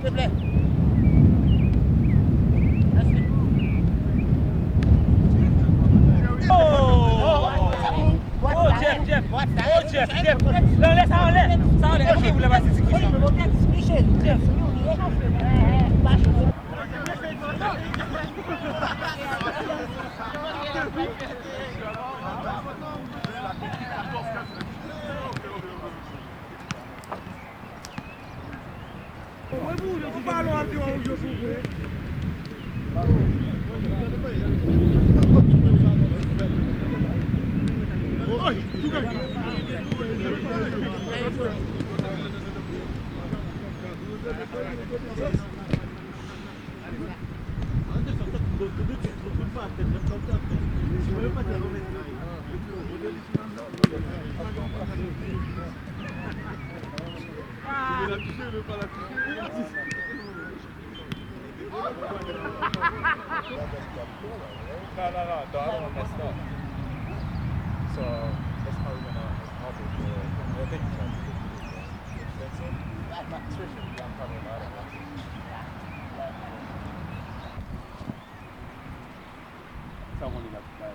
te plaît. Jeff. Non, laisse ça en l'air. Ça en l'air. Ok, vous l'avez assez sécurisé. Jeff. No, I don't want to mess it up. So that's how we're gonna help it. I think so. Not switching, I'm talking about it. Someone got to buy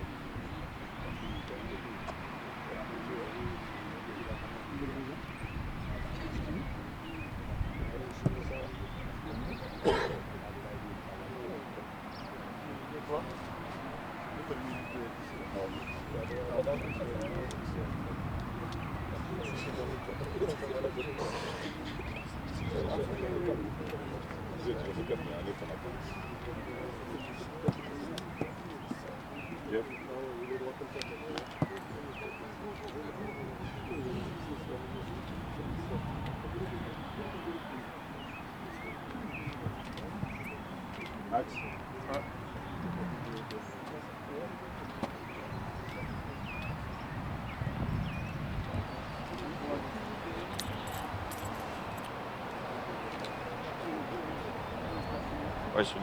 Ouais, je suis.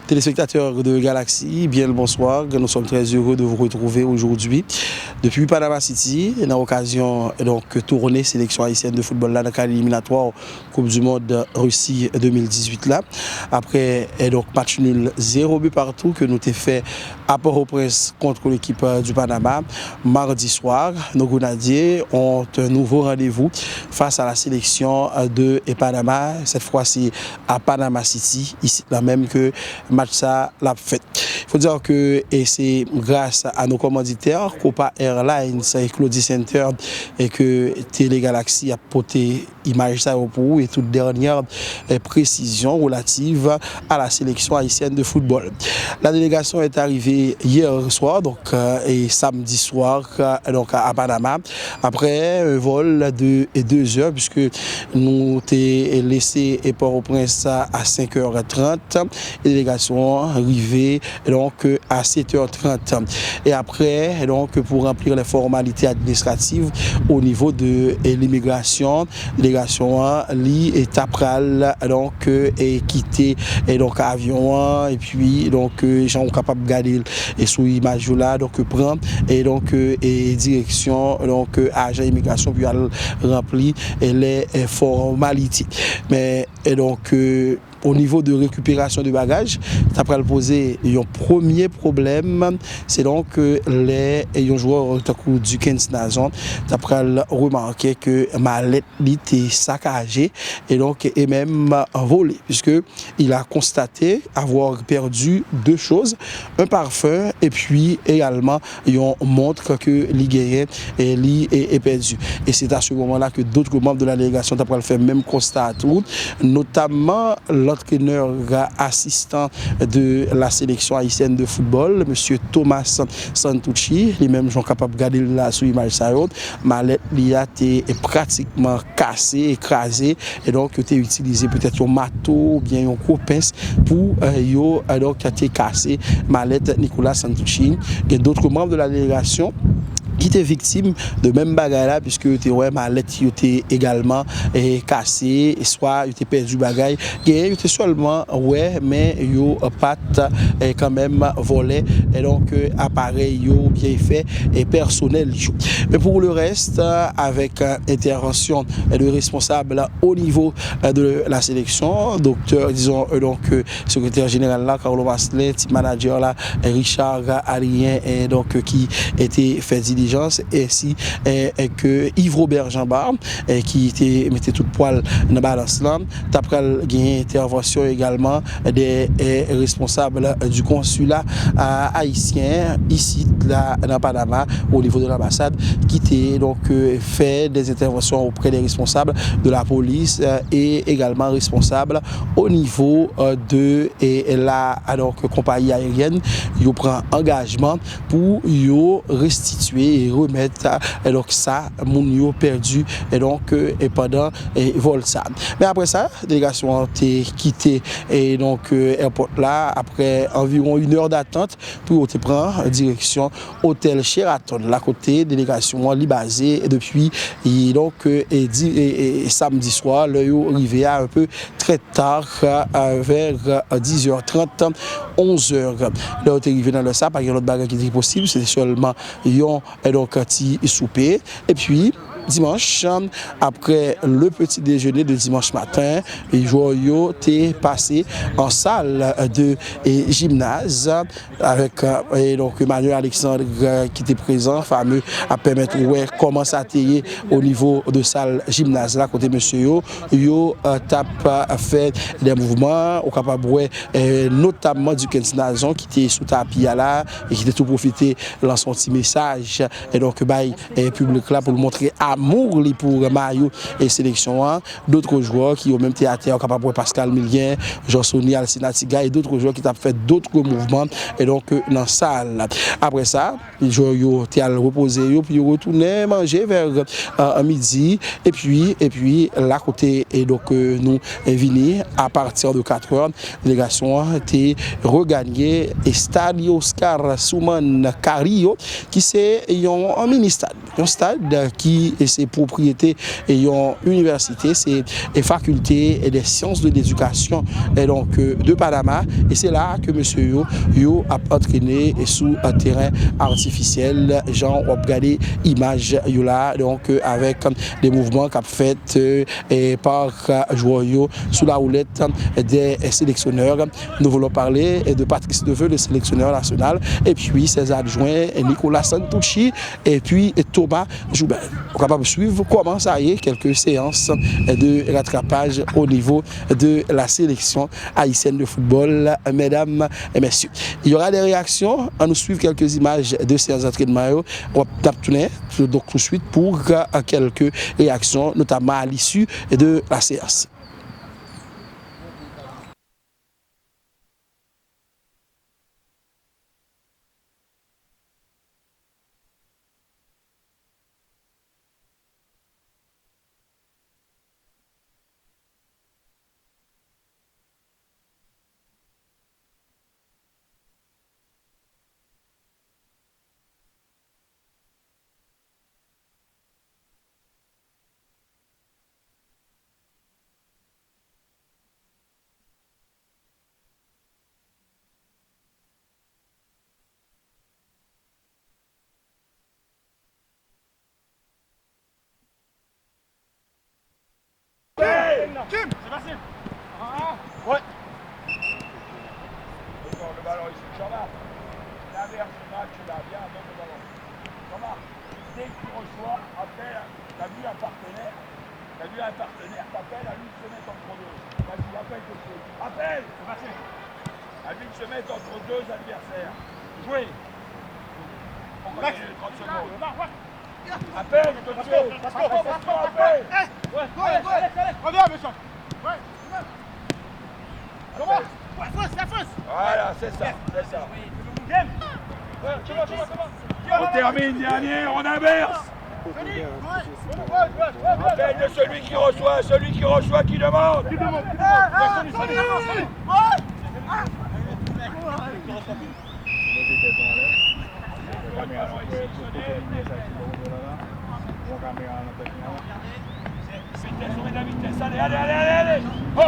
Téléspectateurs de Galaxy, bien le bonsoir. Nous sommes très heureux de vous retrouver aujourd'hui depuis Panama City, dans l'occasion donc tournée sélection haïtienne de football là dans le cadre éliminatoire Coupe du Monde Russie 2018 là. Après donc match nul 0 but partout que nous avons fait à Port-au-Prince contre l'équipe du Panama mardi soir. Nos Grenadiers ont un nouveau rendez-vous face à la sélection de Panama, cette fois-ci à Panama City, ici là même que match ça l'a fait. Il faut dire que c'est grâce à nos commanditaires Copa Airlines et Claudie Center et que Télé Galaxy a porté image ça pour vous et toute dernière précision relative à la sélection haïtienne de football. La délégation est arrivée hier soir donc et samedi soir donc à Panama après un vol de 2 heures puisque nous t'ai laissé Port-au-Prince à 5h30 et délégation arrivée donc à 7h30 et après donc pour remplir les formalités administratives au niveau de l'immigration, délégation li étape donc et quitter et donc avion et puis donc gens capable de garder et sous image là donc prend et donc et direction donc agent immigration puis remplir les formalités mais et donc au niveau de récupération de bagages, ça peut poser un premier problème, c'est donc les joueurs du 15 Nazon, ça peut remarquer que mallette était saccagée et donc est même volée puisque il a constaté avoir perdu 2 choses, un parfum et puis également on montre que l'Iguéen est perdu et c'est à ce moment-là que d'autres membres de la délégation après faire même constat à tout, notamment l'entraîneur assistant de la sélection haïtienne de football, M. Thomas Santucci, les mêmes gens capables de regarder là sur l'image ça mallette li a été pratiquement cassé, écrasé et donc tu as utilisé peut-être un marteau ou bien un gros pince pour donc été cassé mallette Nicolas Santucci. Il y a d'autres membres de la délégation qui étaient victimes de même bagarre là puisque ouais mallette était également cassé soit était perdu bagaille gain était seulement ouais mais yo pas quand même volé et donc appareil yo bien fait et personnel mais pour le reste avec intervention de responsables au niveau de la sélection docteur disons donc secrétaire général là Carlo Maslet team manager là Richard Alien et donc qui était fait diligence ainsi que Yves Robert Jambard qui était mettait tout poil dans balance là d'après gagné intervention également des responsables du consulat haïtien ici là dans Panama au niveau de l'ambassade qui était donc fait des interventions auprès des responsables de la police et également responsables au niveau de la donc compagnie aérienne yo prend engagement pour yo restituer et remettre donc ça moun yo perdu et donc et pendant vol ça mais après ça délégation a été quitté et donc airport là après environ 1 heure d'attente pour te prendre direction hôtel Sheraton là côté délégation li basé depuis et donc et samedi soir le yo arrivé un peu très tard vers 10h30 11h là est arrivé dans le ça pas qu'il y a autre bagarre qui était possible c'est seulement yon et donc petit souper et puis dimanche après le petit déjeuner de dimanche matin yo t'es passé en salle de gymnase avec et donc Emmanuel Alexandre qui était présent fameux à permettre ouais comment ça t'est au niveau de salle gymnase là côté monsieur yo tape fait des mouvements au capable ouais notamment du Nazon qui était sous tapis là et qui était tout profiter dans son petit message et donc bail public là pour montrer amour pour Mario et sélection d'autres joueurs qui ont même théâtre capable Pascal Milien, Jean-Sony Alcinatiga et d'autres joueurs qui ont fait d'autres mouvements et donc dans salle après ça les joueurs yo étaient à reposer yo puis retourner manger vers midi et puis là côté et donc nous venir à partir de 4h délégation était regagné et stade Oscar Souman Carillo qui c'est un mini stade un stade qui est ses propriétés et une université c'est une faculté et des sciences de l'éducation et donc de Panama et c'est là que monsieur yo a entraîné sous un terrain artificiel genre on regarder image yo là donc avec des mouvements qu'a fait par joueurs sous la houlette des sélectionneurs nous voulons parler de Patrice Neveu le sélectionneur national et puis ses adjoints Nicolas Santucci et puis Thomas Joubert on est capable de suivre comment ça y est quelques séances de rattrapage au niveau de la sélection haïtienne de football mesdames et messieurs il y aura des réactions on nous suivre quelques images de séances d'entraînement on va tourner donc tout de suite pour quelques réactions notamment à l'issue de la séance. Kim, c'est facile. Ouais. Le ballon ici, Jean-Marc. L'inverse du match, là, viens, donne le ballon. Jean-Marc, dès que tu reçois, appelle, t'as vu un partenaire, t'appelles à lui de se mettre entre deux. Vas-y, appelle tout de suite. Appelle. C'est facile. À lui de se mettre entre deux adversaires. Jouez. On va gagner 30 secondes. Ouais. Appelle, tout de suite. Appelle. Ouais, allez. Reviens, monsieur. Ouais. Voilà, c'est ça, c'est ça. On termine dernier, on inverse. Appel de celui qui reçoit qui demande. Sur la vitesse, allez. Oh.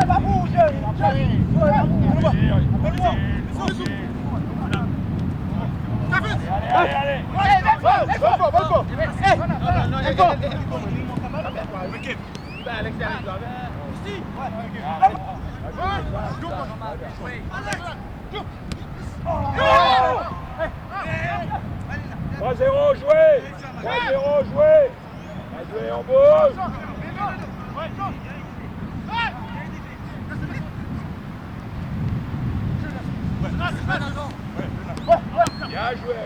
Va bouger. Allez. Allez. 3-0 joué. 3-0 joué. Joué en bouge. Bien joué.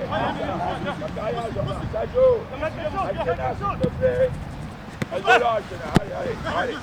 Ça joue. Alcena, s'il te plaît. Alcena, allez.